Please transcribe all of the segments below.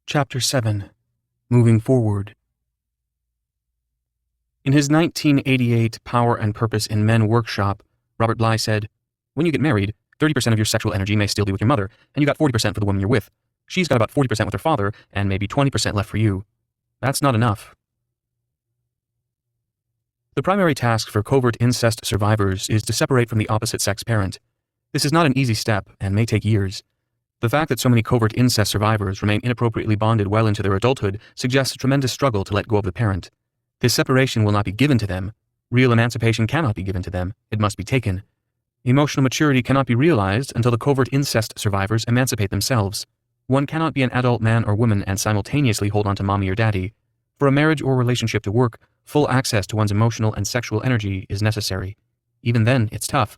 Chapter 7. Moving Forward. In his 1988 Power and Purpose in Men workshop, Robert Bly said, "When you get married, 30% of your sexual energy may still be with your mother, and you got 40% for the woman you're with. She's got about 40% with her father, and maybe 20% left for you. That's not enough." The primary task for covert incest survivors is to separate from the opposite sex parent. This is not an easy step, and may take years. The fact that so many covert incest survivors remain inappropriately bonded well into their adulthood suggests a tremendous struggle to let go of the parent. This separation will not be given to them. Real emancipation cannot be given to them. It must be taken. Emotional maturity cannot be realized until the covert incest survivors emancipate themselves. One cannot be an adult man or woman and simultaneously hold on to mommy or daddy. For a marriage or relationship to work, full access to one's emotional and sexual energy is necessary. Even then, it's tough.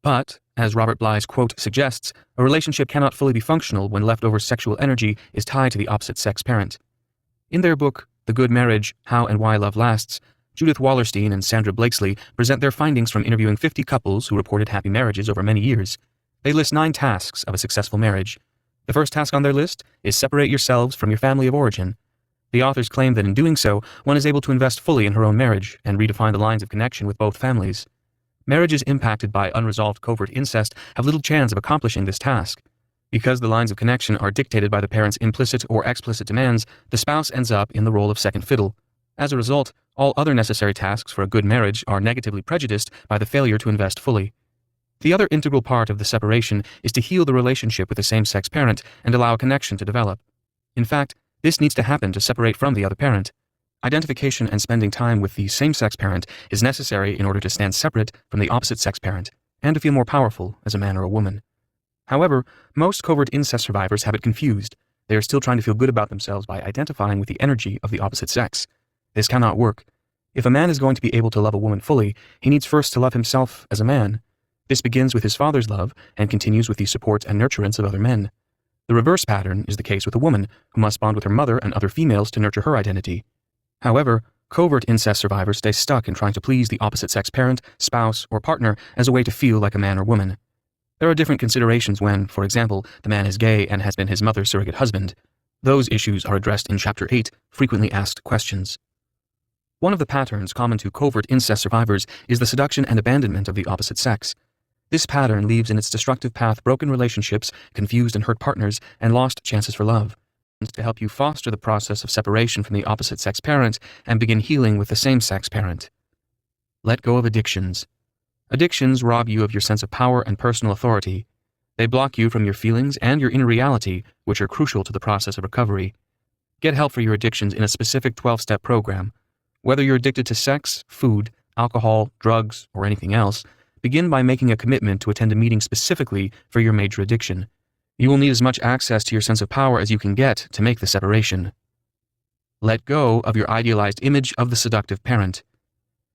But, as Robert Bly's quote suggests, a relationship cannot fully be functional when leftover sexual energy is tied to the opposite sex parent. In their book, The Good Marriage, How and Why Love Lasts, Judith Wallerstein and Sandra Blakesley present their findings from interviewing 50 couples who reported happy marriages over many years. They list 9 tasks of a successful marriage. The first task on their list is separate yourselves from your family of origin. The authors claim that in doing so, one is able to invest fully in her own marriage and redefine the lines of connection with both families. Marriages impacted by unresolved covert incest have little chance of accomplishing this task. Because the lines of connection are dictated by the parent's implicit or explicit demands, the spouse ends up in the role of second fiddle. As a result, all other necessary tasks for a good marriage are negatively prejudiced by the failure to invest fully. The other integral part of the separation is to heal the relationship with the same-sex parent and allow a connection to develop. In fact, this needs to happen to separate from the other parent. Identification and spending time with the same-sex parent is necessary in order to stand separate from the opposite-sex parent and to feel more powerful as a man or a woman. However, most covert incest survivors have it confused. They are still trying to feel good about themselves by identifying with the energy of the opposite sex. This cannot work. If a man is going to be able to love a woman fully, he needs first to love himself as a man. This begins with his father's love and continues with the support and nurturance of other men. The reverse pattern is the case with a woman, who must bond with her mother and other females to nurture her identity. However, covert incest survivors stay stuck in trying to please the opposite-sex parent, spouse, or partner as a way to feel like a man or woman. There are different considerations when, for example, the man is gay and has been his mother's surrogate husband. Those issues are addressed in Chapter 8, Frequently Asked Questions. One of the patterns common to covert incest survivors is the seduction and abandonment of the opposite sex. This pattern leaves in its destructive path broken relationships, confused and hurt partners, and lost chances for love. To help you foster the process of separation from the opposite-sex parent and begin healing with the same-sex parent. Let go of addictions. Addictions rob you of your sense of power and personal authority. They block you from your feelings and your inner reality, which are crucial to the process of recovery. Get help for your addictions in a specific 12-step program. Whether you're addicted to sex, food, alcohol, drugs, or anything else, begin by making a commitment to attend a meeting specifically for your major addiction. You will need as much access to your sense of power as you can get to make the separation. Let go of your idealized image of the seductive parent.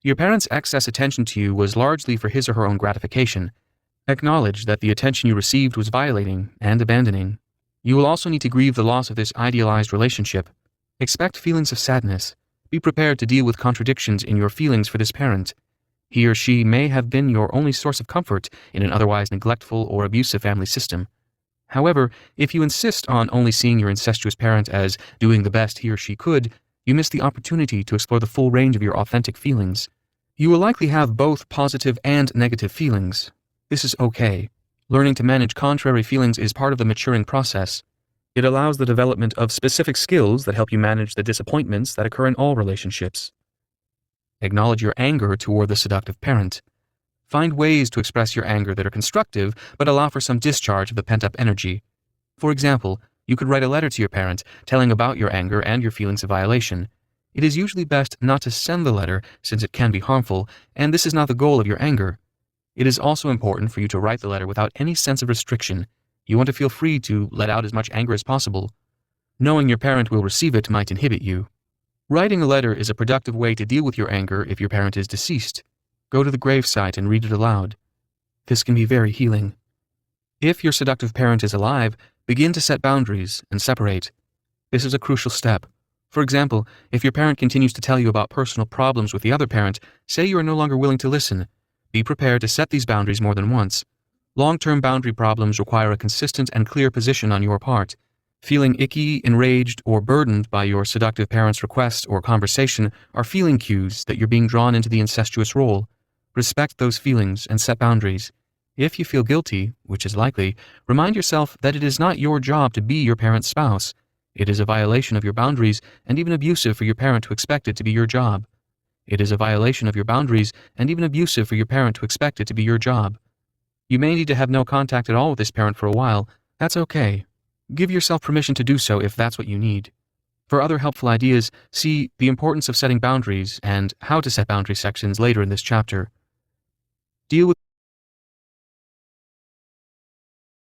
Your parent's excess attention to you was largely for his or her own gratification. Acknowledge that the attention you received was violating and abandoning. You will also need to grieve the loss of this idealized relationship. Expect feelings of sadness. Be prepared to deal with contradictions in your feelings for this parent. He or she may have been your only source of comfort in an otherwise neglectful or abusive family system. However, if you insist on only seeing your incestuous parent as doing the best he or she could, you miss the opportunity to explore the full range of your authentic feelings. You will likely have both positive and negative feelings. This is okay. Learning to manage contrary feelings is part of the maturing process. It allows the development of specific skills that help you manage the disappointments that occur in all relationships. Acknowledge your anger toward the seductive parent. Find ways to express your anger that are constructive, but allow for some discharge of the pent-up energy. For example, you could write a letter to your parent telling about your anger and your feelings of violation. It is usually best not to send the letter since it can be harmful, and this is not the goal of your anger. It is also important for you to write the letter without any sense of restriction. You want to feel free to let out as much anger as possible. Knowing your parent will receive it might inhibit you. Writing a letter is a productive way to deal with your anger if your parent is deceased. Go to the gravesite and read it aloud. This can be very healing. If your seductive parent is alive, begin to set boundaries and separate. This is a crucial step. For example, if your parent continues to tell you about personal problems with the other parent, say you are no longer willing to listen. Be prepared to set these boundaries more than once. Long-term boundary problems require a consistent and clear position on your part. Feeling icky, enraged, or burdened by your seductive parent's request or conversation are feeling cues that you're being drawn into the incestuous role. Respect those feelings and set boundaries. If you feel guilty, which is likely, remind yourself that it is not your job to be your parent's spouse. It is a violation of your boundaries and even abusive for your parent to expect it to be your job. It is a violation of your boundaries and even abusive for your parent to expect it to be your job. You may need to have no contact at all with this parent for a while. That's okay. Give yourself permission to do so if that's what you need. For other helpful ideas, see The Importance of Setting Boundaries and How to Set Boundaries sections later in this chapter. Deal with